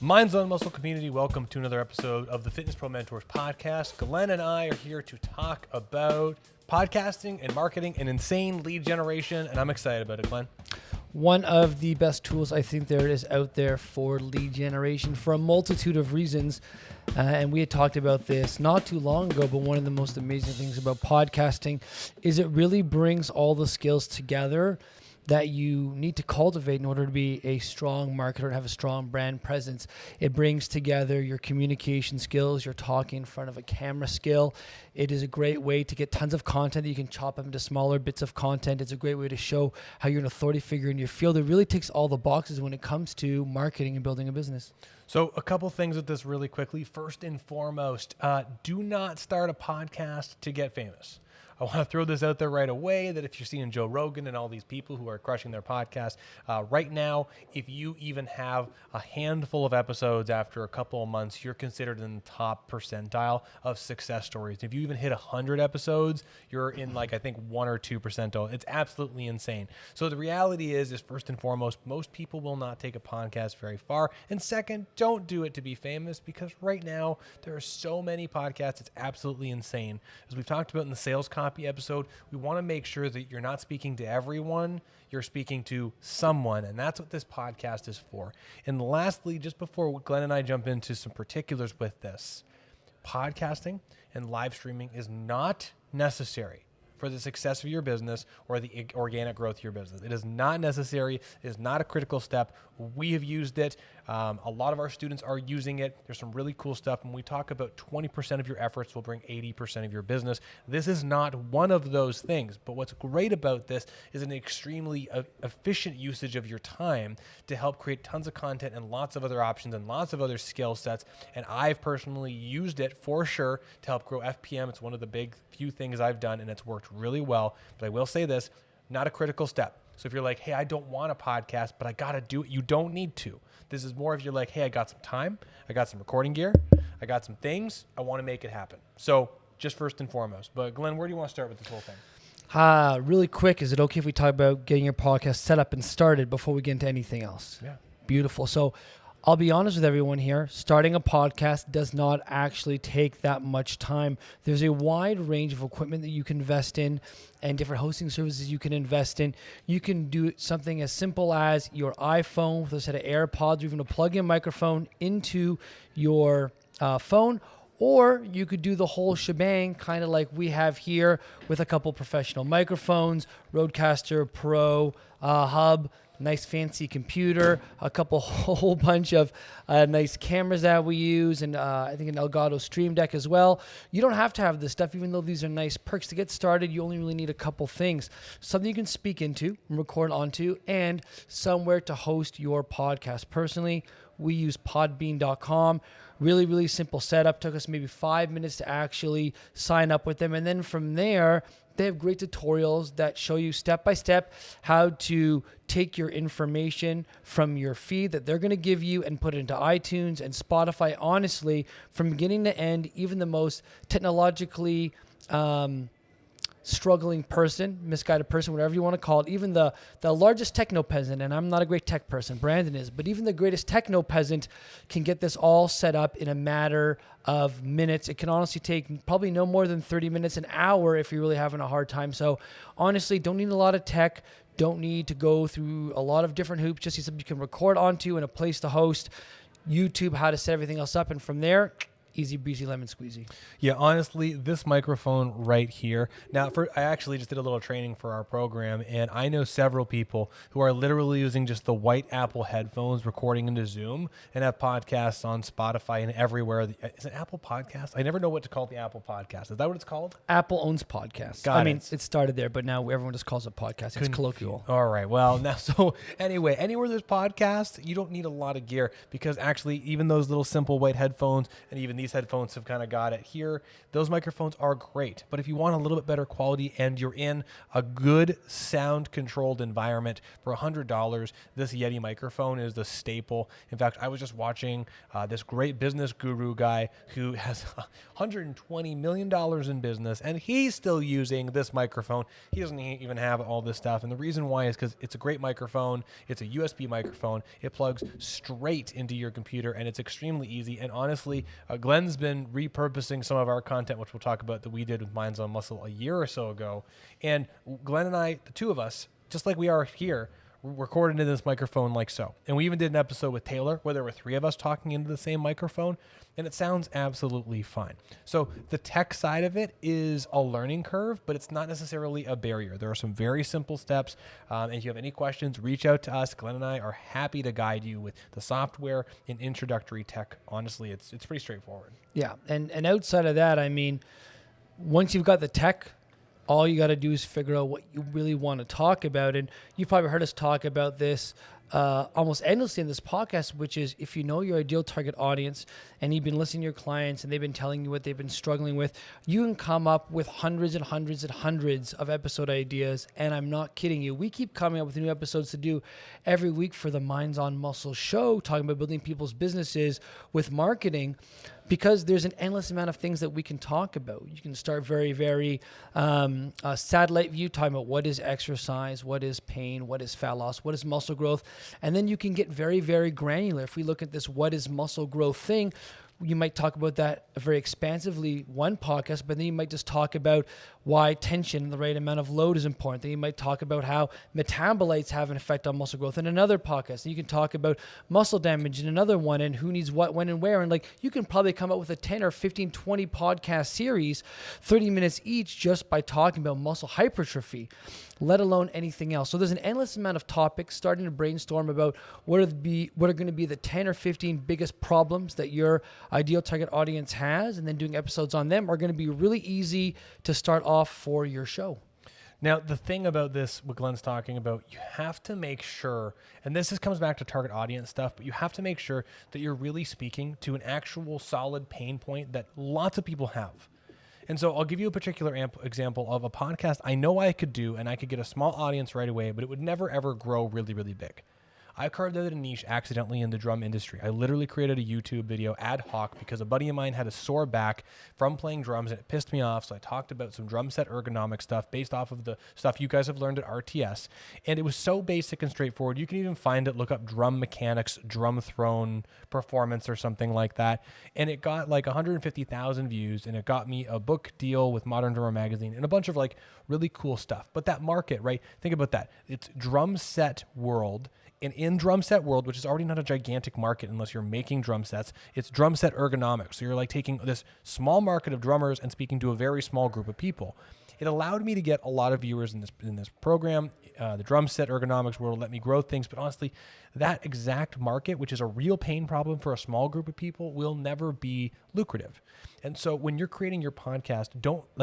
Minds on Muscle community, welcome to another episode of the Fitness Pro Mentors podcast. Glenn and I are here to talk about podcasting and marketing and insane lead generation, and I'm excited about it, Glenn. One of the best tools I think there is out there for lead generation for a multitude of reasons. And we had talked about this not too long ago, but one of the most amazing things about podcasting is it really brings all the skills together that you need to cultivate in order to be a strong marketer and have a strong brand presence. It brings together your communication skills, your talking in front of a camera skill. It is a great way to get tons of content that you can chop up into smaller bits of content. It's a great way to show how you're an authority figure in your field. It really ticks all the boxes when it comes to marketing and building a business. So a couple things with this really quickly. First and foremost, do not start a podcast to get famous. I want to throw this out there right away that if you're seeing Joe Rogan and all these people who are crushing their podcast right now, if you even have a handful of episodes after a couple of months, you're considered in the top percentile of success stories. If you even hit 100 episodes, you're in I think 1 or 2 percentile. It's absolutely insane. So the reality is first and foremost, most people will not take a podcast very far. And second, don't do it to be famous because right now there are so many podcasts. It's absolutely insane. As we've talked about in the sales copy episode, we want to make sure that you're not speaking to everyone, you're speaking to someone, and that's what this podcast is for. And lastly, just before Glenn and I jump into some particulars with this, podcasting and live streaming is not necessary for the success of your business or the organic growth of your business. It is not necessary. It is not a critical step. We have used it. A lot of our students are using it. There's some really cool stuff. When we talk about 20% of your efforts will bring 80% of your business, this is not one of those things. But what's great about this is an extremely efficient usage of your time to help create tons of content and lots of other options and lots of other skill sets. And I've personally used it for sure to help grow FPM. It's one of the big few things I've done, and it's worked really well. But I will say this, not a critical step. So if you're like, hey, I don't want a podcast, but I got to do it, you don't need to. This is more if you're like, hey, I got some time, I got some recording gear, I got some things, I want to make it happen. So just first and foremost. But Glenn, where do you want to start with this whole thing? Really quick, is it okay if we talk about getting your podcast set up and started before we get into anything else? Yeah. Beautiful. So I'll be honest with everyone here. Starting a podcast does not actually take that much time. There's a wide range of equipment that you can invest in and different hosting services you can invest in. You can do something as simple as your iPhone with a set of AirPods or even a plug-in microphone into your phone. Or you could do the whole shebang, kind of like we have here with a couple professional microphones, Rodecaster Pro, hub, nice fancy computer, a whole bunch of nice cameras that we use, and I think an Elgato Stream Deck as well. You don't have to have this stuff, even though these are nice perks. To get started, you only really need a couple things. Something you can speak into, record onto, and somewhere to host your podcast. Personally, we use podbean.com. Really, really simple setup. Took us maybe 5 minutes to actually sign up with them. And then from there, they have great tutorials that show you step-by-step how to take your information from your feed that they're going to give you and put it into iTunes and Spotify. Honestly, from beginning to end, even the most technologically struggling person, misguided person, whatever you want to call it, even the largest techno peasant, and I'm not a great tech person, Brandon is, but even the greatest techno peasant can get this all set up in a matter of minutes. It can honestly take probably no more than 30 minutes, an hour if you're really having a hard time. So honestly, don't need a lot of tech, don't need to go through a lot of different hoops, just something you can record onto and a place to host, YouTube, how to set everything else up, and from there, easy breezy lemon squeezy. Yeah, honestly, this microphone right here. Now, I actually just did a little training for our program, and I know several people who are literally using just the white Apple headphones recording into Zoom and have podcasts on Spotify and everywhere. Is it Apple Podcast? I never know what to call the Apple Podcast. Is that what it's called? Apple owns podcasts. I mean, it started there, but now everyone just calls it podcast. It's colloquial. All right. Well, now, so anyway, anywhere there's podcasts, you don't need a lot of gear because actually even those little simple white headphones and even these these headphones have kind of got it here. Those microphones are great, but if you want a little bit better quality and you're in a good sound controlled environment for $100, this Yeti microphone is the staple. In fact, I was just watching this great business guru guy who has $120 million in business, and he's still using this microphone. He doesn't even have all this stuff, and the reason why is because it's a great microphone. It's a USB microphone. It plugs straight into your computer, and it's extremely easy. And honestly, Glenn's been repurposing some of our content, which we'll talk about, that we did with Minds on Muscle a year or so ago. And Glenn and I, the two of us, just like we are here, recorded in this microphone like so. And we even did an episode with Taylor where there were three of us talking into the same microphone, and it sounds absolutely fine. So the tech side of it is a learning curve, but it's not necessarily a barrier. There are some very simple steps. And if you have any questions, reach out to us. Glenn and I are happy to guide you with the software and introductory tech. Honestly, it's pretty straightforward. Yeah. And outside of that, I mean, once you've got the tech, all you got to do is figure out what you really want to talk about. And you've probably heard us talk about this almost endlessly in this podcast, which is if you know your ideal target audience and you've been listening to your clients and they've been telling you what they've been struggling with, you can come up with hundreds and hundreds and hundreds of episode ideas. And I'm not kidding you. We keep coming up with new episodes to do every week for the Minds on Muscle show, talking about building people's businesses with marketing, because there's an endless amount of things that we can talk about. You can start very, very satellite view, talking about what is exercise, what is pain, what is fat loss, what is muscle growth. And then you can get very, very granular. If we look at this what is muscle growth thing, you might talk about that very expansively one podcast, but then you might just talk about why tension and the right amount of load is important. Then you might talk about how metabolites have an effect on muscle growth in another podcast. And you can talk about muscle damage in another one and who needs what, when, and where. And like you can probably come up with a 10 or 15, 20 podcast series, 30 minutes each, just by talking about muscle hypertrophy, let alone anything else. So there's an endless amount of topics, starting to brainstorm about what are going to be the 10 or 15 biggest problems that your ideal target audience has, and then doing episodes on them are going to be really easy to start off for your show. Now, the thing about this, what Glenn's talking about, you have to make sure, and comes back to target audience stuff, but you have to make sure that you're really speaking to an actual solid pain point that lots of people have. And so I'll give you a particular example of a podcast I know I could do, and I could get a small audience right away, but it would never, ever grow really, really big. I carved out a niche accidentally in the drum industry. I literally created a YouTube video ad hoc because a buddy of mine had a sore back from playing drums and it pissed me off. So I talked about some drum set ergonomic stuff based off of the stuff you guys have learned at RTS. And it was so basic and straightforward. You can even find it, look up drum mechanics, drum throne performance or something like that. And it got like 150,000 views, and it got me a book deal with Modern Drummer Magazine and a bunch of like really cool stuff. But that market, right? Think about that. It's drum set world. And in drum set world, which is already not a gigantic market unless you're making drum sets, it's drum set ergonomics. So you're like taking this small market of drummers and speaking to a very small group of people. It allowed me to get a lot of viewers in this program. The drum set ergonomics world let me grow things, but honestly, that exact market, which is a real pain problem for a small group of people, will never be lucrative. And so when you're creating your podcast,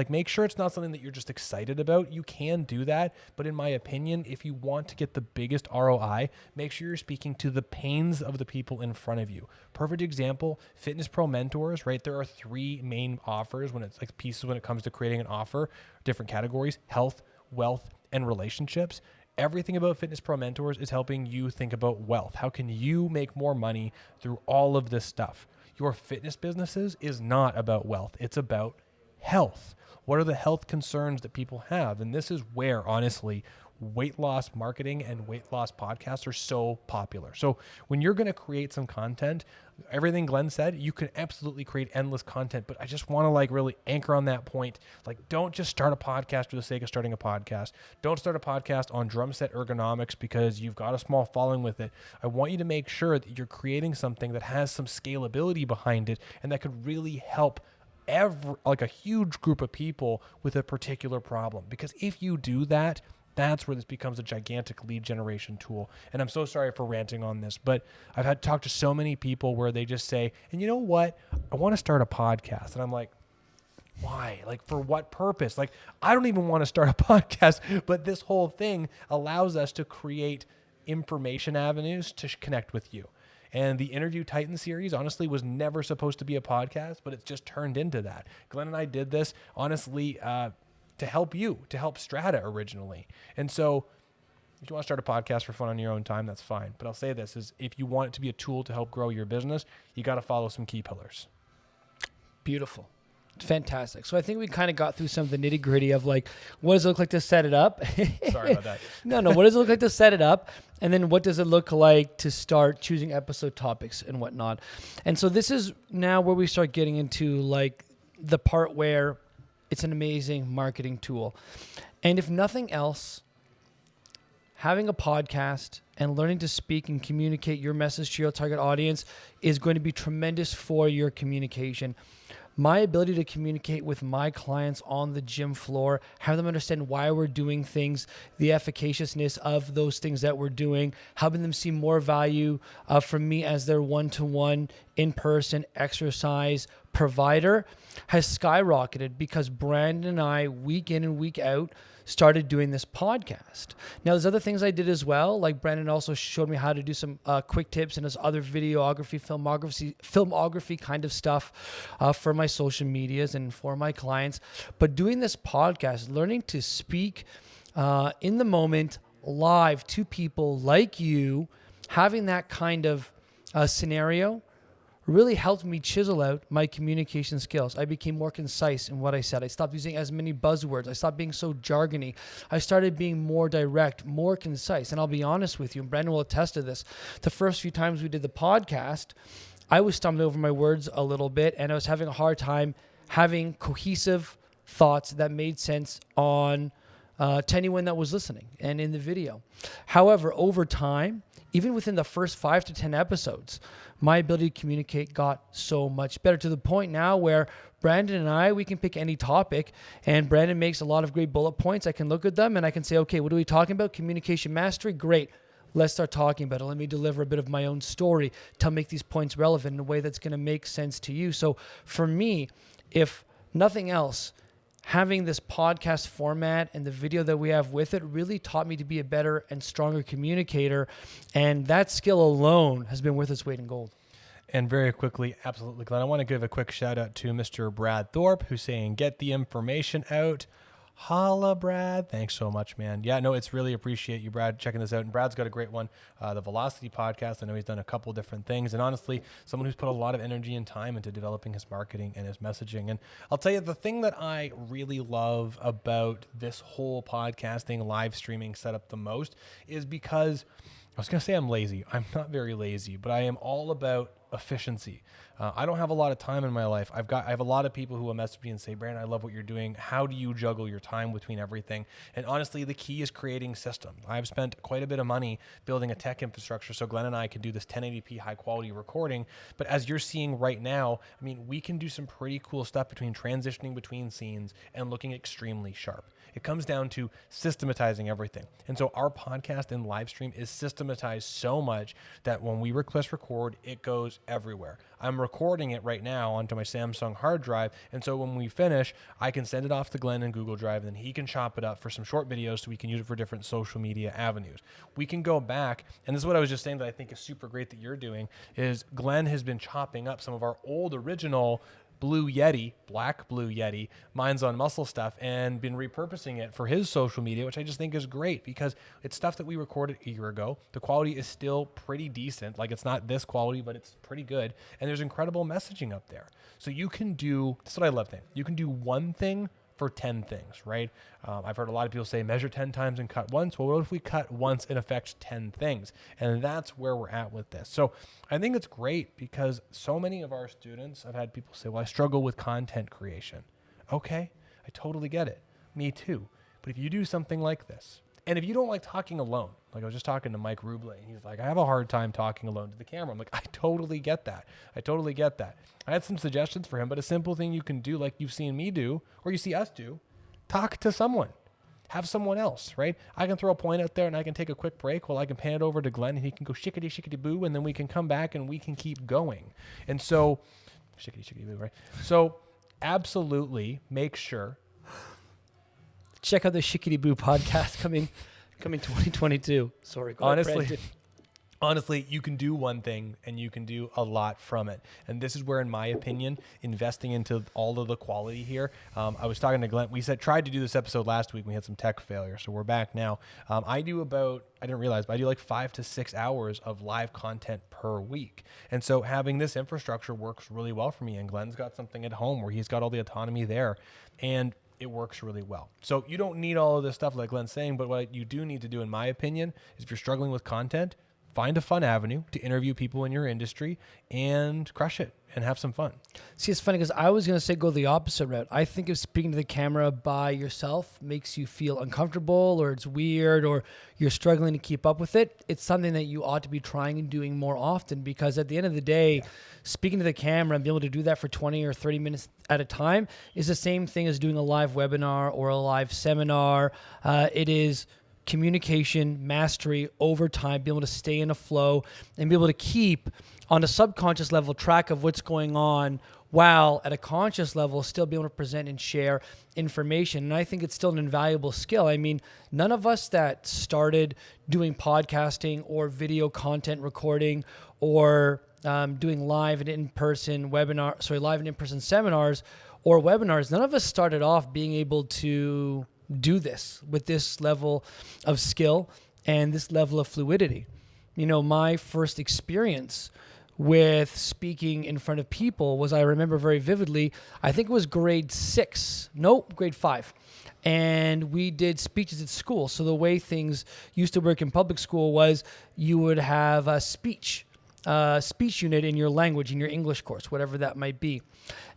make sure it's not something that you're just excited about. You can do that, but in my opinion, if you want to get the biggest ROI, make sure you're speaking to the pains of the people in front of you. Perfect example, Fitness Pro Mentors, right? There are three main offers when it comes to creating an offer, different categories: health, wealth, and relationships. Everything about Fitness Pro Mentors is helping you think about wealth. How can you make more money through all of this stuff? Your fitness businesses is not about wealth. It's about health. What are the health concerns that people have? And this is where, honestly, weight loss marketing and weight loss podcasts are so popular. So when you're going to create some content, everything Glenn said, you can absolutely create endless content, but I just want to really anchor on that point. Don't just start a podcast for the sake of starting a podcast. Don't start a podcast on drum set ergonomics because you've got a small following with it. I want you to make sure that you're creating something that has some scalability behind it and that could really help a huge group of people with a particular problem. Because if you do that, that's where this becomes a gigantic lead generation tool. And I'm so sorry for ranting on this, but I've had to talk to so many people where they just say, and you know what? I want to start a podcast. And I'm like, why? For what purpose? I don't even want to start a podcast, but this whole thing allows us to create information avenues to connect with you. And the Interview Titan series, honestly, was never supposed to be a podcast, but it's just turned into that. Glenn and I did this, honestly, to help you, to help Strata originally. And so if you want to start a podcast for fun on your own time, that's fine. But I'll say this is if you want it to be a tool to help grow your business, you got to follow some key pillars. Beautiful. Fantastic. So I think we kind of got through some of the nitty gritty of like, what does it look like to set it up? Sorry about that. No, what does it look like to set it up? And then what does it look like to start choosing episode topics and whatnot? And so this is now where we start getting into like the part where it's an amazing marketing tool. And if nothing else, having a podcast and learning to speak and communicate your message to your target audience is going to be tremendous for your communication. My ability to communicate with my clients on the gym floor, have them understand why we're doing things, the efficaciousness of those things that we're doing, helping them see more value from me as their one-to-one in-person exercise provider has skyrocketed because Brandon and I, week in and week out, started doing this podcast. Now, there's other things I did as well. Like Brandon also showed me how to do some quick tips and his other videography, filmography kind of stuff for my social medias and for my clients. But doing this podcast, learning to speak in the moment, live to people like you, having that kind of scenario really helped me chisel out my communication skills. I became more concise in what I said. I stopped using as many buzzwords. I stopped being so jargony. I started being more direct, more concise. And I'll be honest with you, and Brandon will attest to this. The first few times we did the podcast, I was stumbling over my words a little bit, and I was having a hard time having cohesive thoughts that made sense on to anyone that was listening and in the video. However, over time, even within the first 5 to 10 episodes, my ability to communicate got so much better to the point now where Brandon and I, we can pick any topic and Brandon makes a lot of great bullet points. I can look at them and I can say, okay, what are we talking about? Communication mastery? Great. Let's start talking about it. Let me deliver a bit of my own story to make these points relevant in a way that's going to make sense to you. So for me, if nothing else, having this podcast format and the video that we have with it really taught me to be a better and stronger communicator. And that skill alone has been worth its weight in gold. And very quickly, absolutely, Glenn, I want to give a quick shout out to Mr. Bradthorpe, who's saying, get the information out. Holla, Brad. Thanks so much, man. Yeah, no, it's really appreciate you, Brad, checking this out. And Brad's got a great one, the Velocity podcast. I know he's done a couple different things. And honestly, someone who's put a lot of energy and time into developing his marketing and his messaging. And I'll tell you, the thing that I really love about this whole podcasting, live streaming setup the most is because I was going to say I'm lazy. I'm not very lazy, but I am all about efficiency. I don't have a lot of time in my life. I have a lot of people who will message me and say, Brandon, I love what you're doing. How do you juggle your time between everything? And honestly, the key is creating systems. I've spent quite a bit of money building a tech infrastructure so Glenn and I can do this 1080p high quality recording. But as you're seeing right now, I mean, we can do some pretty cool stuff between transitioning between scenes and looking extremely sharp. It comes down to systematizing everything. And so our podcast and live stream is systematized so much that when we press record, it goes everywhere. I'm recording it right now onto my Samsung hard drive. And so when we finish, I can send it off to Glenn in Google Drive, and then he can chop it up for some short videos so we can use it for different social media avenues. We can go back, and this is what I was just saying that I think is super great that you're doing, is Glenn has been chopping up some of our old original black blue Yeti, Minds on Muscle stuff, and been repurposing it for his social media, which I just think is great because it's stuff that we recorded a year ago. The quality is still pretty decent. Like, it's not this quality, but it's pretty good. And there's incredible messaging up there. So you can do, that's what I love saying. You can do one thing for 10 things, right? I've heard a lot of people say measure 10 times and cut once. Well, what if we cut once and affects 10 things? And that's where we're at with this. So I think it's great because so many of our students, I've had people say, well, I struggle with content creation. Okay, I totally get it. Me too. But if you do something like this, and if you don't like talking alone, like I was just talking to Mike Ruble, and he's like, I have a hard time talking alone to the camera. I'm like, I totally get that. I had some suggestions for him, but a simple thing you can do, like you've seen me do, or you see us do, talk to someone. Have someone else, right? I can throw a point out there and I can take a quick break while I can pan it over to Glenn and he can go shickety, shickety boo, and then we can come back and we can keep going. And so, shickety, shickety boo, right? So absolutely make sure. Check out the Shickety Boo podcast coming 2022. Sorry, go ahead, Brandon. honestly, you can do one thing and you can do a lot from it. And this is where, in my opinion, investing into all of the quality here. I was talking to Glenn. We tried to do this episode last week. We had some tech failure, so we're back now. I didn't realize, but I do like 5 to 6 hours of live content per week. And so having this infrastructure works really well for me. And Glenn's got something at home where he's got all the autonomy there. And it works really well. So you don't need all of this stuff like Glenn's saying, but what you do need to do, in my opinion, is if you're struggling with content, find a fun avenue to interview people in your industry and crush it and have some fun. See, it's funny because I was going to say go the opposite route. I think if speaking to the camera by yourself makes you feel uncomfortable or it's weird or you're struggling to keep up with it, it's something that you ought to be trying and doing more often, because at the end of the day, speaking to the camera and being able to do that for 20 or 30 minutes at a time is the same thing as doing a live webinar or a live seminar. It is communication, mastery over time, be able to stay in a flow and be able to keep on a subconscious level track of what's going on, while at a conscious level still be able to present and share information. And I think it's still an invaluable skill. I mean, none of us that started doing podcasting or video content recording or doing live and in-person seminars or webinars, none of us started off being able to do this with this level of skill and this level of fluidity. You know, my first experience with speaking in front of people was, I remember very vividly, I think it was grade 5. And we did speeches at school. So the way things used to work in public school was you would have a speech unit in your language, in your English course, whatever that might be.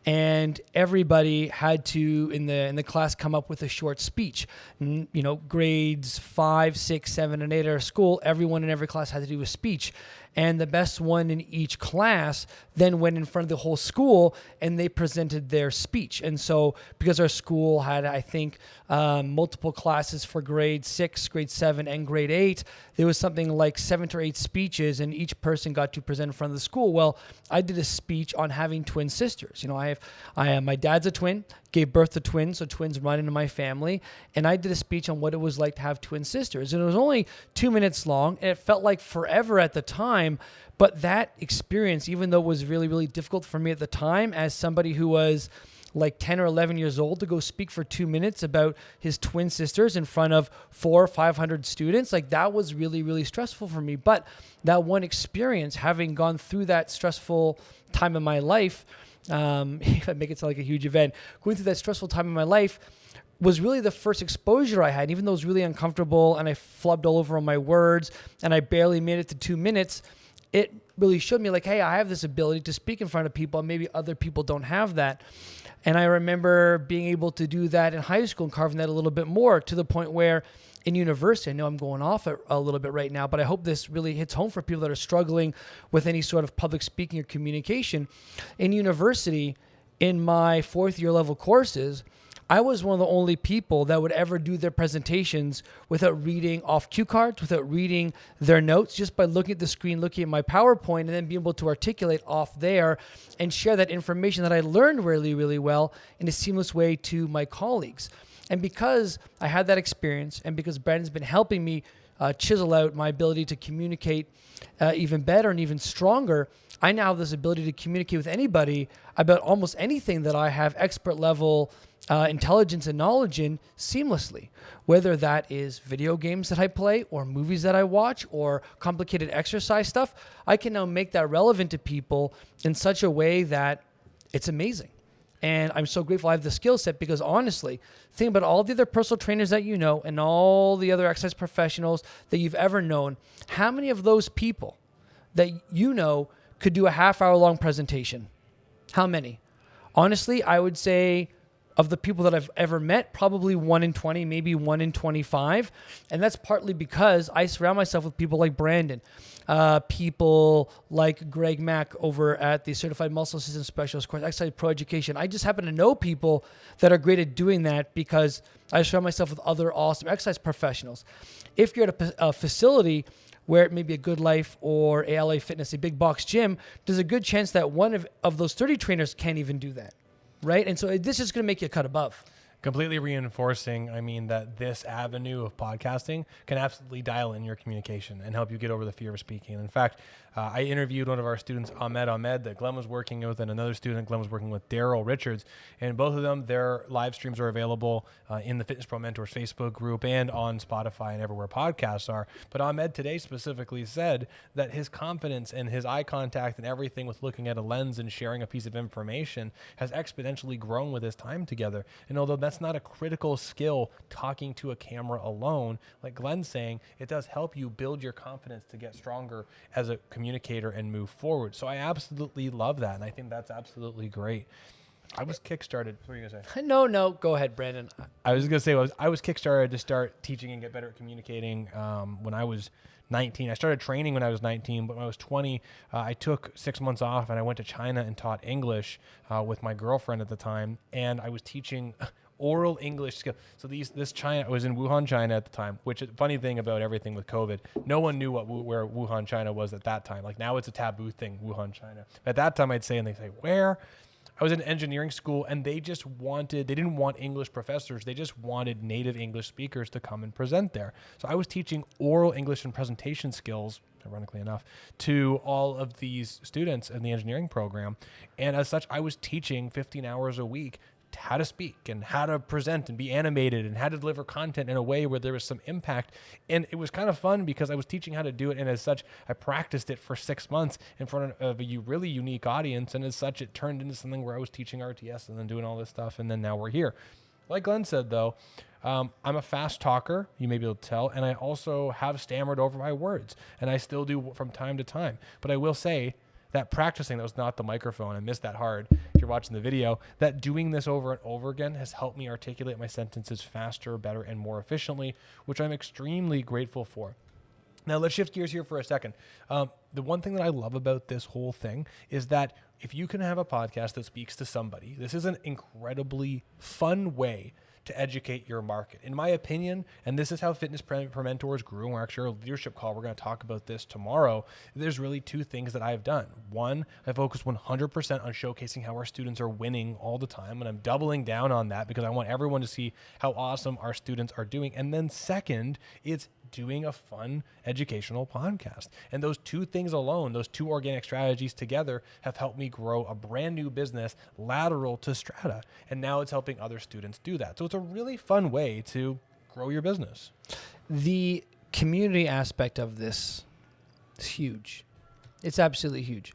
And everybody had to, in the class, come up with a short speech. You know, grades 5, 6, 7, and 8 at our school, everyone in every class had to do a speech. And the best one in each class then went in front of the whole school and they presented their speech. And so because our school had, I think, multiple classes for grade 6, grade 7, and grade 8, there was something like 7 to 8 speeches and each person got to present in front of the school. Well, I did a speech on having twin sisters. You know, my dad's a twin, gave birth to twins, so twins run into my family. And I did a speech on what it was like to have twin sisters. And it was only 2 minutes long and it felt like forever at the time. But that experience, even though it was really, really difficult for me at the time as somebody who was like 10 or 11 years old, to go speak for 2 minutes about his twin sisters in front of 400 or 500 students, like that was really, really stressful for me. But that one experience, having gone through that stressful time in my life, if I make it sound like a huge event, going through that stressful time in my life was really the first exposure I had. Even though it was really uncomfortable and I flubbed all over on my words and I barely made it to 2 minutes, it really showed me like, hey, I have this ability to speak in front of people and maybe other people don't have that. And I remember being able to do that in high school and carving that a little bit more, to the point where in university, I know I'm going off a little bit right now, but I hope this really hits home for people that are struggling with any sort of public speaking or communication. In university, in my 4th year level courses, I was one of the only people that would ever do their presentations without reading off cue cards, without reading their notes, just by looking at the screen, looking at my PowerPoint, and then being able to articulate off there and share that information that I learned really, really well in a seamless way to my colleagues. And because I had that experience, and because Brandon's been helping me chisel out my ability to communicate even better and even stronger, I now have this ability to communicate with anybody about almost anything that I have expert level intelligence and knowledge in seamlessly, whether that is video games that I play or movies that I watch or complicated exercise stuff. I can now make that relevant to people in such a way that it's amazing. And I'm so grateful I have the skill set, because honestly, think about all the other personal trainers that you know and all the other exercise professionals that you've ever known. How many of those people that you know could do a half-hour long presentation? How many? Honestly, I would say of the people that I've ever met, probably 1 in 20, maybe 1 in 25. And that's partly because I surround myself with people like Brandon, people like Greg Mack over at the Certified Muscle System Specialist course, Exercise Pro Education. I just happen to know people that are great at doing that because I surround myself with other awesome exercise professionals. If you're at a facility where it may be a Good Life or a LA Fitness, a big box gym, there's a good chance that one of those 30 trainers can't even do that. Right? And so this is going to make you a cut above. Completely reinforcing, I mean, that this avenue of podcasting can absolutely dial in your communication and help you get over the fear of speaking. And in fact, I interviewed one of our students, Ahmed, that Glenn was working with, and another student Glenn was working with, Daryl Richards. And both of them, their live streams are available in the Fitness Pro Mentors Facebook group and on Spotify and everywhere podcasts are. But Ahmed today specifically said that his confidence and his eye contact and everything with looking at a lens and sharing a piece of information has exponentially grown with his time together. And although that's not a critical skill, talking to a camera alone, like Glenn's saying, it does help you build your confidence to get stronger as a communicator and move forward. So I absolutely love that, and I think that's absolutely great. I was kickstarted. What were you gonna say? No, go ahead, Brandon. I was gonna say I was kickstarted to start teaching and get better at communicating when I was 19. I started training when I was 19, but when I was 20, I took 6 months off and I went to China and taught English with my girlfriend at the time, and I was teaching oral English skill. So this China, I was in Wuhan, China at the time, which is funny thing about everything with COVID. No one knew where Wuhan, China was at that time. Like now it's a taboo thing, Wuhan, China. At that time I'd say, and they say, where? I was in engineering school, and they didn't want English professors. They just wanted native English speakers to come and present there. So I was teaching oral English and presentation skills, ironically enough, to all of these students in the engineering program. And as such, I was teaching 15 hours a week how to speak and how to present and be animated and how to deliver content in a way where there was some impact. And it was kind of fun because I was teaching how to do it. And as such, I practiced it for 6 months in front of a really unique audience. And as such, it turned into something where I was teaching RTS and then doing all this stuff. And then now we're here. Like Glenn said, though, I'm a fast talker, you may be able to tell, and I also have stammered over my words. And I still do from time to time. But I will say, that practicing, that was not the microphone, I missed that hard if you're watching the video, that doing this over and over again has helped me articulate my sentences faster, better, and more efficiently, which I'm extremely grateful for. Now let's shift gears here for a second. The one thing that I love about this whole thing is that if you can have a podcast that speaks to somebody, this is an incredibly fun way to educate your market. In my opinion, and this is how Fitness Pro Mentors grew, we're actually our leadership call, we're going to talk about this tomorrow, there's really two things that I've done. One, I focus 100% on showcasing how our students are winning all the time, and I'm doubling down on that because I want everyone to see how awesome our students are doing. And then second, it's doing a fun educational podcast. And those two things alone, those two organic strategies together, have helped me grow a brand new business lateral to Strata. And now it's helping other students do that. So it's a really fun way to grow your business. The community aspect of this is huge. It's absolutely huge.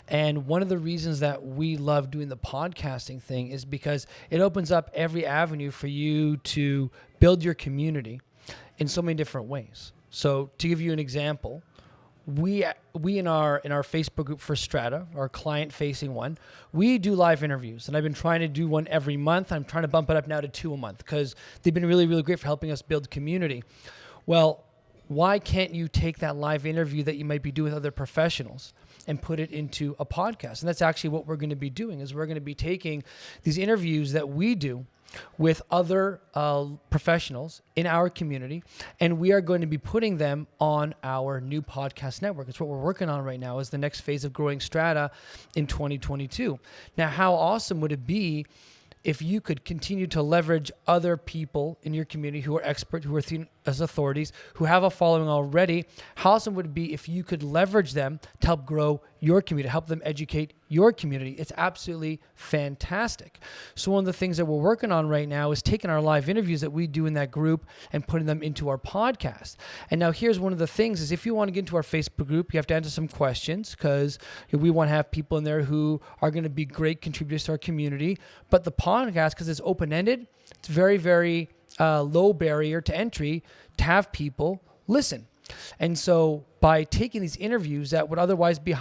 And one of the reasons that we love doing the podcasting thing is because it opens up every avenue for you to build your community in so many different ways. So to give you an example, we in our Facebook group for Strata, our client-facing one, we do live interviews, and I've been trying to do one every month. I'm trying to bump it up now to 2 a month because they've been really, really great for helping us build community. Well, why can't you take that live interview that you might be doing with other professionals and put it into a podcast? And that's actually what we're going to be doing, is we're going to be taking these interviews that we do with other professionals in our community, and we are going to be putting them on our new podcast network. It's what we're working on right now, is the next phase of growing Strata in 2022. Now, how awesome would it be if you could continue to leverage other people in your community who are experts, who are seen as authorities, who have a following already? How awesome would it be if you could leverage them to help grow your community, help them educate your community? It's absolutely fantastic. So one of the things that we're working on right now is taking our live interviews that we do in that group and putting them into our podcast. And now here's one of the things is, if you want to get into our Facebook group, you have to answer some questions, because we want to have people in there who are going to be great contributors to our community. But the podcast, because it's open-ended, it's very, very low barrier to entry to have people listen. And so by taking these interviews that would otherwise be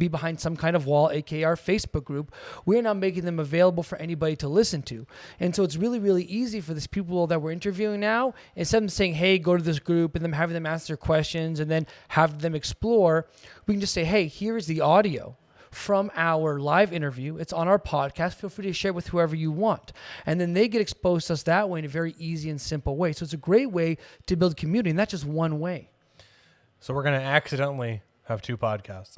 behind some kind of wall, aka our Facebook group, we're now making them available for anybody to listen to. And so it's really, really easy for these people that we're interviewing now, instead of them saying, hey, go to this group, and then having them answer questions and then have them explore, we can just say, hey, here's the audio from our live interview. It's on our podcast. Feel free to share with whoever you want. And then they get exposed to us that way in a very easy and simple way. So it's a great way to build community, and that's just one way. So we're going to accidentally have 2 podcasts.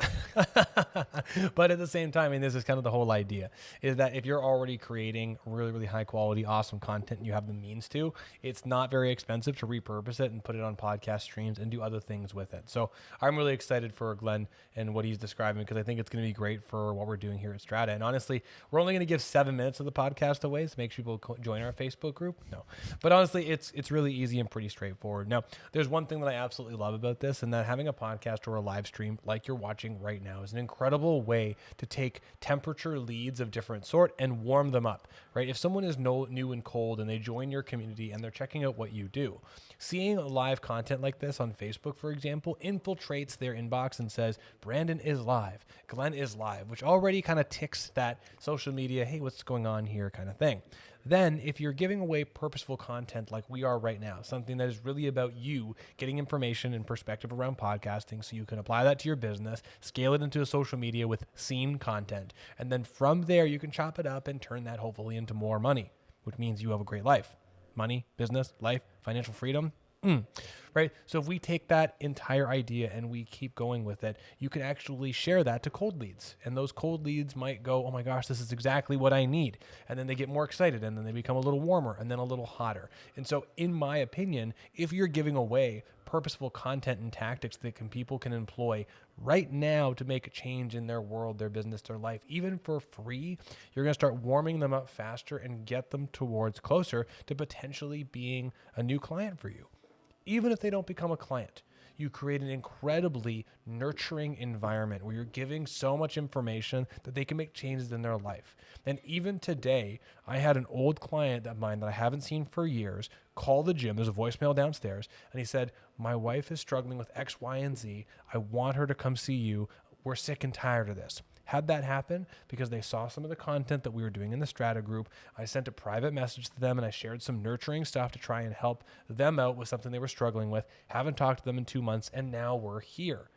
But at the same time, and this is kind of the whole idea, is that if you're already creating really, really high quality, awesome content and you have the means to, it's not very expensive to repurpose it and put it on podcast streams and do other things with it. So I'm really excited for Glenn and what he's describing, because I think it's going to be great for what we're doing here at Strata. And honestly, we're only going to give 7 minutes of the podcast away, so make sure people join our Facebook group. No, but honestly, it's really easy and pretty straightforward. Now, there's one thing that I absolutely love about this, and that having a podcast or a live stream like you're watching right now is an incredible way to take temperature leads of different sort and warm them up, right? If someone is new and cold and they join your community and they're checking out what you do, seeing live content like this on Facebook, for example, infiltrates their inbox and says, Brandon is live, Glenn is live, which already kind of ticks that social media, hey, what's going on here kind of thing. Then if you're giving away purposeful content like we are right now, something that is really about you getting information and perspective around podcasting so you can apply that to your business, scale it into a social media with seen content, and then from there you can chop it up and turn that hopefully into more money, which means you have a great life. Money, business, life, financial freedom. Right? So if we take that entire idea and we keep going with it, you can actually share that to cold leads. And those cold leads might go, oh my gosh, this is exactly what I need. And then they get more excited, and then they become a little warmer and then a little hotter. And so in my opinion, if you're giving away purposeful content and tactics that people can employ right now to make a change in their world, their business, their life, even for free, you're going to start warming them up faster and get them towards closer to potentially being a new client for you. Even if they don't become a client, you create an incredibly nurturing environment where you're giving so much information that they can make changes in their life. And even today, I had an old client of mine that I haven't seen for years call the gym. There's a voicemail downstairs. And he said, my wife is struggling with X, Y, and Z. I want her to come see you. We're sick and tired of this. Had that happen because they saw some of the content that we were doing in the Strata group. I sent a private message to them and I shared some nurturing stuff to try and help them out with something they were struggling with. Haven't talked to them in 2 months, and now we're here.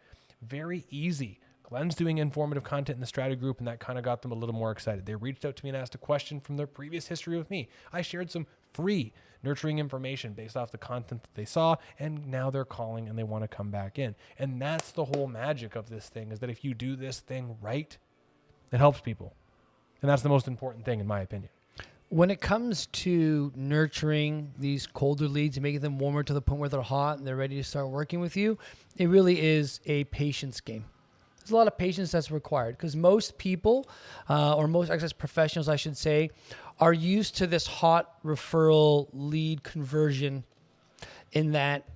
Very easy. Glenn's doing informative content in the Strata group, and that kind of got them a little more excited. They reached out to me and asked a question from their previous history with me. I shared some free nurturing information based off the content that they saw, and now they're calling and they want to come back in. And that's the whole magic of this thing, is that if you do this thing right, it helps people. And that's the most important thing, in my opinion. When it comes to nurturing these colder leads and making them warmer to the point where they're hot and they're ready to start working with you, it really is a patience game. There's a lot of patience that's required, because most people, or most access professionals, I should say, are used to this hot referral lead conversion, in that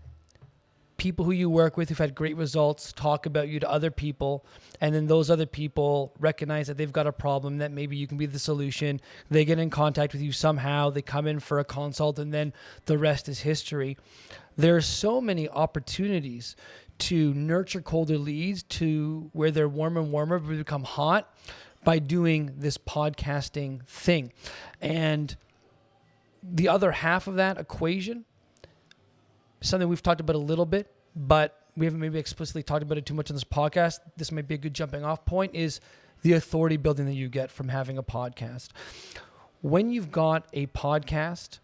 people who you work with who've had great results talk about you to other people, and then those other people recognize that they've got a problem, that maybe you can be the solution. They get in contact with you somehow, they come in for a consult, and then the rest is history. There are so many opportunities to nurture colder leads to where they're warmer and warmer, but become hot, by doing this podcasting thing. And the other half of that equation, something we've talked about a little bit, but we haven't maybe explicitly talked about it too much on this podcast. This might be a good jumping off point, is the authority building that you get from having a podcast. When you've got a podcast,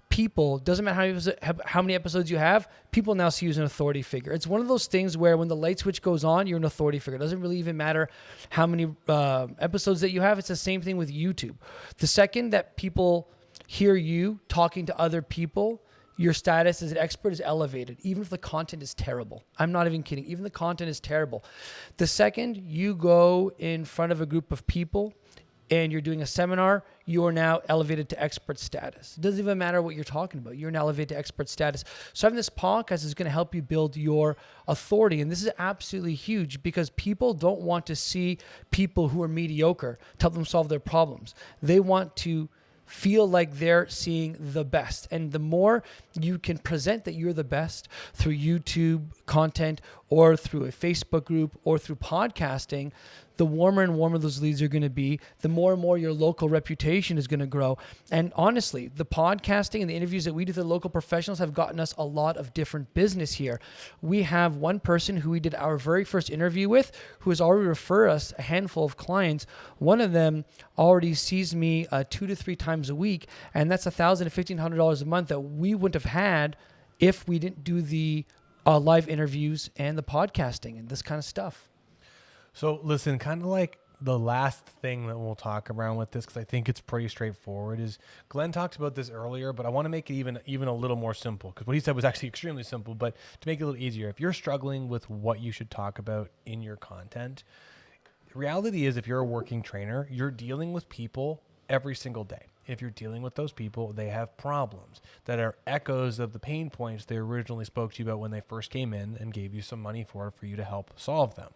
people, doesn't matter how many episodes you have, people now see you as an authority figure. It's one of those things where when the light switch goes on, you're an authority figure. It doesn't really even matter how many episodes that you have. It's the same thing with YouTube. The second that people hear you talking to other people, your status as an expert is elevated, even if the content is terrible. I'm not even kidding. Even the content is terrible. The second you go in front of a group of people and you're doing a seminar, you are now elevated to expert status. It doesn't even matter what you're talking about. You're now elevated to expert status. So having this podcast is going to help you build your authority. And this is absolutely huge, because people don't want to see people who are mediocre to help them solve their problems. They want to feel like they're seeing the best. And the more you can present that you're the best through YouTube content or through a Facebook group or through podcasting, the warmer and warmer those leads are going to be, the more and more your local reputation is going to grow. And honestly, the podcasting and the interviews that we do with the local professionals have gotten us a lot of different business here. We have one person who we did our very first interview with, who has already referred us a handful of clients. One of them already sees me 2 to 3 times a week, and that's $1,000 to $1,500 a month that we wouldn't have had if we didn't do the live interviews and the podcasting and this kind of stuff. So listen, kind of like the last thing that we'll talk around with this, because I think it's pretty straightforward, is Glenn talked about this earlier, but I want to make it even a little more simple, because what he said was actually extremely simple. But to make it a little easier, if you're struggling with what you should talk about in your content, the reality is if you're a working trainer, you're dealing with people every single day. If you're dealing with those people, they have problems that are echoes of the pain points they originally spoke to you about when they first came in and gave you some money for you to help solve them.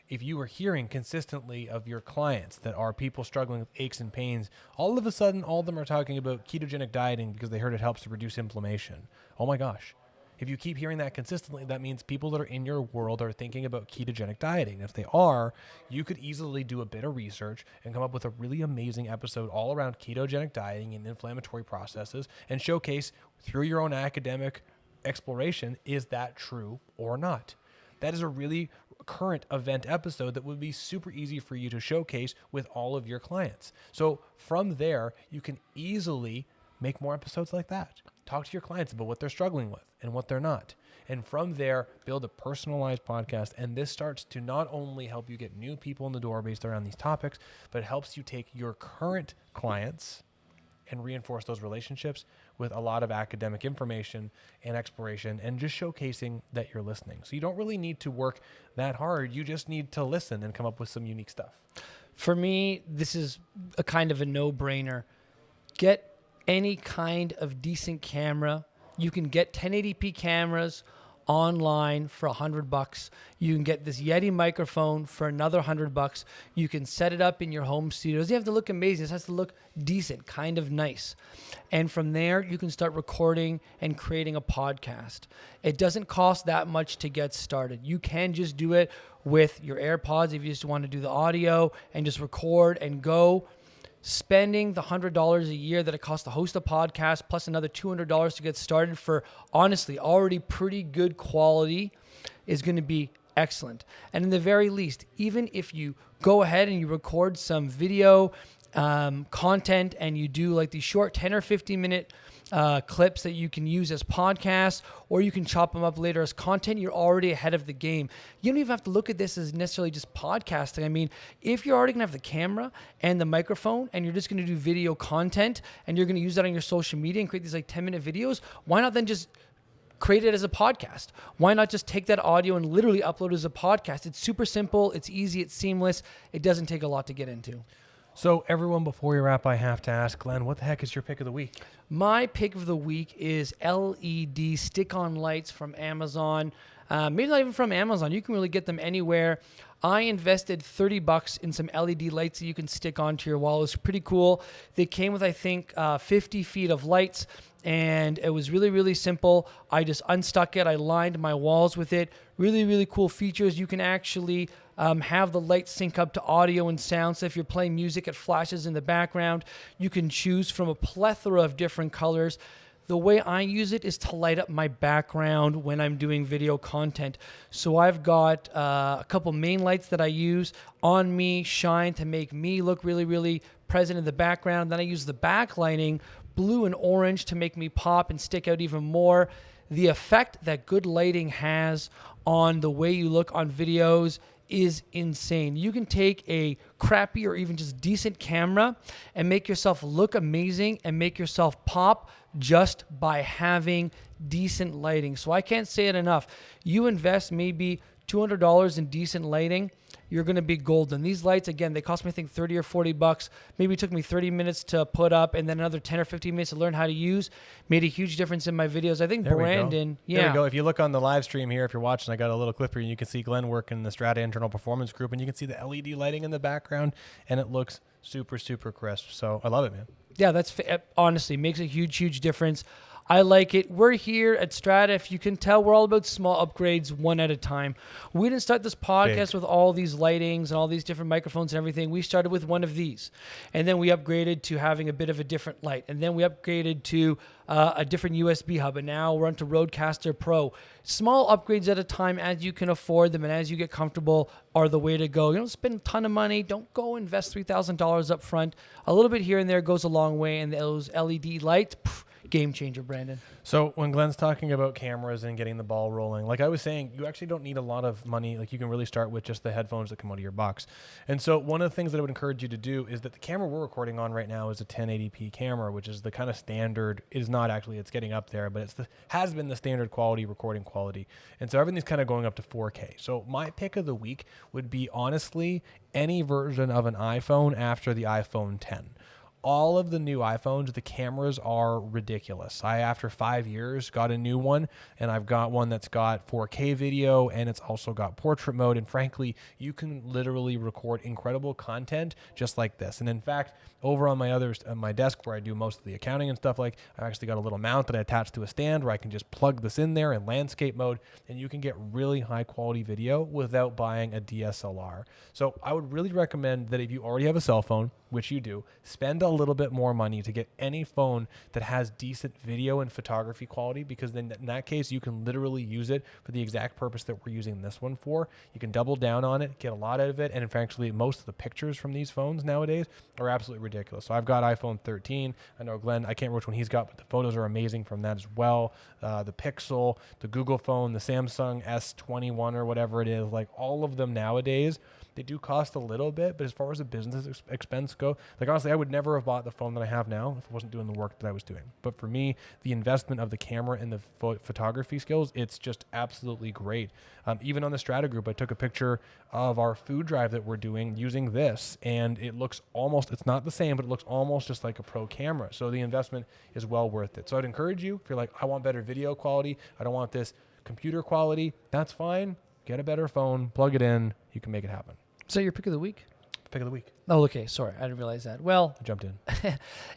If you are hearing consistently of your clients that are people struggling with aches and pains, all of a sudden, all of them are talking about ketogenic dieting because they heard it helps to reduce inflammation. Oh my gosh. If you keep hearing that consistently, that means people that are in your world are thinking about ketogenic dieting. If they are, you could easily do a bit of research and come up with a really amazing episode all around ketogenic dieting and inflammatory processes and showcase through your own academic exploration, is that true or not? That is a really current event episode that would be super easy for you to showcase with all of your clients. So from there, you can easily make more episodes like that. Talk to your clients about what they're struggling with and what they're not. And from there, build a personalized podcast. And this starts to not only help you get new people in the door based around these topics, but it helps you take your current clients and reinforce those relationships with a lot of academic information and exploration and just showcasing that you're listening. So you don't really need to work that hard. You just need to listen and come up with some unique stuff. For me, this is a kind of a no-brainer. Get any kind of decent camera. You can get 1080p cameras online for $100. You can get this Yeti microphone for another $100. You can set it up in your home studio. It doesn't have to look amazing. It has to look decent, kind of nice. And from there, you can start recording and creating a podcast. It doesn't cost that much to get started. You can just do it with your AirPods if you just want to do the audio and just record and go. Spending the $100 a year that it costs to host a podcast plus another $200 to get started for honestly already pretty good quality is going to be excellent. And in the very least, even if you go ahead and you record some video content and you do like these short 10 or 15 minute clips that you can use as podcasts, or you can chop them up later as content, you're already ahead of the game. You don't even have to look at this as necessarily just podcasting. I mean, if you're already gonna have the camera and the microphone and you're just gonna do video content and you're gonna use that on your social media and create these like 10-minute videos, why not then just create it as a podcast? Why not just take that audio and literally upload it as a podcast? It's super simple, it's easy, it's seamless, it doesn't take a lot to get into. So everyone, before we wrap, I have to ask, Glenn, what the heck is your pick of the week? My pick of the week is LED stick-on lights from Amazon. Maybe not even from Amazon. You can really get them anywhere. I invested $30 in some LED lights that you can stick onto your wall. It was pretty cool. They came with, I think, 50 feet of lights, and it was really, really simple. I just unstuck it. I lined my walls with it. Really, really cool features. You can actually have the light sync up to audio and sound. So if you're playing music, it flashes in the background. You can choose from a plethora of different colors. The way I use it is to light up my background when I'm doing video content. So I've got a couple main lights that I use on me, shine to make me look really, really present in the background. Then I use the backlighting, blue and orange, to make me pop and stick out even more. The effect that good lighting has on the way you look on videos is insane. You can take a crappy or even just decent camera and make yourself look amazing and make yourself pop just by having decent lighting. So I can't say it enough. You invest maybe $200 in decent lighting, you're going to be golden. These lights, again, they cost me, I think, $30 or $40. Maybe it took me 30 minutes to put up and then another 10 or 15 minutes to learn how to use. Made a huge difference in my videos. I think Brandon, There we go. If you look on the live stream here, if you're watching, I got a little clip here, and you can see Glenn working in the Strata Internal Performance Group, and you can see the LED lighting in the background, and it looks super, super crisp. So I love it, man. Yeah, that's honestly makes a huge, huge difference. I like it. We're here at Strata. If you can tell, we're all about small upgrades one at a time. We didn't start this podcast with all these lightings and all these different microphones and everything. We started with one of these. And then we upgraded to having a bit of a different light. And then we upgraded to a different USB hub. And now we're onto Rodecaster Pro. Small upgrades at a time as you can afford them and as you get comfortable are the way to go. You don't spend a ton of money. Don't go invest $3,000 up front. A little bit here and there goes a long way. And those LED lights, game changer, Brandon. So when Glenn's talking about cameras and getting the ball rolling, like I was saying, you actually don't need a lot of money. Like you can really start with just the headphones that come out of your box. And so one of the things that I would encourage you to do is that the camera we're recording on right now is a 1080p camera, which is the kind of standard. It is not actually, it's getting up there, but has been the standard quality recording quality. And so everything's kind of going up to 4K. So my pick of the week would be honestly any version of an iPhone after the iPhone 10. All of the new iPhones, the cameras are ridiculous. I, after 5 years, got a new one, and I've got one that's got 4K video, and it's also got portrait mode. And frankly, you can literally record incredible content just like this. And in fact, over on my desk where I do most of the accounting and stuff, like I've actually got a little mount that I attach to a stand where I can just plug this in there in landscape mode, and you can get really high quality video without buying a DSLR. So I would really recommend that if you already have a cell phone, which you do, spend a little bit more money to get any phone that has decent video and photography quality, because then in that case, you can literally use it for the exact purpose that we're using this one for. You can double down on it, get a lot out of it. And in fact, most of the pictures from these phones nowadays are absolutely ridiculous. So I've got iPhone 13. I know Glenn, I can't remember which one he's got, but the photos are amazing from that as well. The Pixel, the Google phone, the Samsung S21 or whatever it is, like all of them nowadays, they do cost a little bit, but as far as a business expense go, like honestly, I would never have bought the phone that I have now if I wasn't doing the work that I was doing. But for me, the investment of the camera and the photography skills, it's just absolutely great. Even on the Strata group, I took a picture of our food drive that we're doing using this, and it looks it's not the same, but it looks almost just like a pro camera. So the investment is well worth it. So I'd encourage you, if you're like, I want better video quality, I don't want this computer quality, that's fine. Get a better phone, plug it in, you can make it happen. Is that your pick of the week? Pick of the week. Oh, okay. Sorry. I didn't realize that. Well, I jumped in.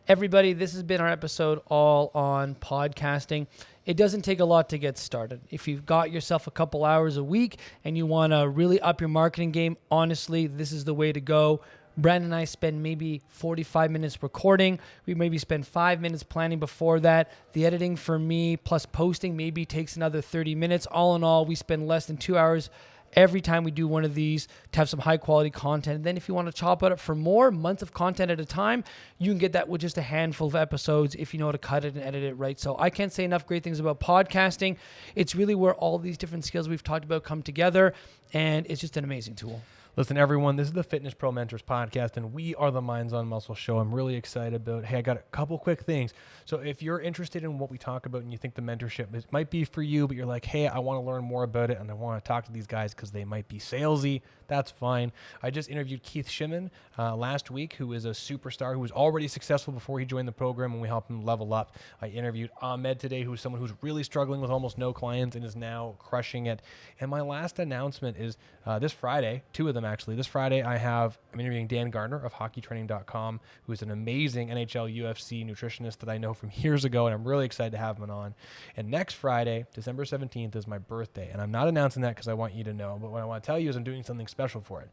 Everybody, this has been our episode all on podcasting. It doesn't take a lot to get started. If you've got yourself a couple hours a week and you want to really up your marketing game, honestly, this is the way to go. Brandon and I spend maybe 45 minutes recording. We maybe spend 5 minutes planning before that. The editing for me plus posting maybe takes another 30 minutes. All in all, we spend less than 2 hours every time we do one of these to have some high quality content. And then if you want to chop it up for more months of content at a time, you can get that with just a handful of episodes if you know how to cut it and edit it right. So I can't say enough great things about podcasting. It's really where all these different skills we've talked about come together, and it's just an amazing tool. Listen, everyone, this is the Fitness Pro Mentors podcast, and we are the Minds on Muscle show. I'm really excited about it. Hey, I got a couple quick things. So if you're interested in what we talk about and you think the mentorship might be for you, but you're like, hey, I want to learn more about it and I want to talk to these guys because they might be salesy, that's fine. I just interviewed Keith Shimon last week, who is a superstar who was already successful before he joined the program, and we helped him level up. I interviewed Ahmed today, who's someone who's really struggling with almost no clients and is now crushing it. And my last announcement is this Friday, two of them actually. This Friday, I'm interviewing Dan Gardner of hockeytraining.com, who is an amazing NHL, UFC nutritionist that I know from years ago, and I'm really excited to have him on. And next Friday, December 17th, is my birthday. And I'm not announcing that because I want you to know, but what I want to tell you is I'm doing something special for it.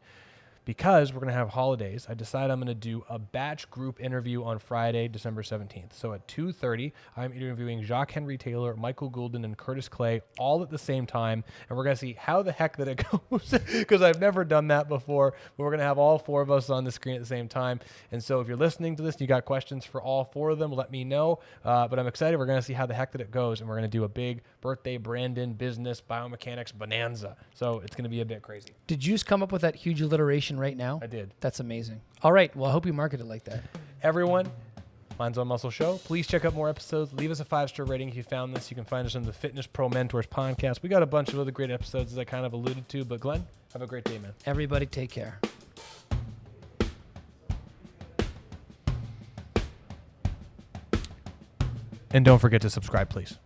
Because we're going to have holidays, I decided I'm going to do a batch group interview on Friday, December 17th. So at 2:30, I'm interviewing Jacques-Henri Taylor, Michael Goulden, and Curtis Clay all at the same time. And we're going to see how the heck that it goes, because I've never done that before. But we're going to have all four of us on the screen at the same time. And so if you're listening to this and you got questions for all four of them, let me know. But I'm excited. We're going to see how the heck that it goes. And we're going to do a big birthday Brandon business biomechanics bonanza. So it's going to be a bit crazy. Did you just come up with that huge alliteration right now? I did. That's amazing. All right. Well, I hope you market it like that. Everyone, Minds on Muscle show. Please check out more episodes. Leave us a 5-star rating if you found this. You can find us on the Fitness Pro Mentors podcast. We got a bunch of other great episodes, as I kind of alluded to. But Glenn, have a great day, man. Everybody take care. And don't forget to subscribe, please.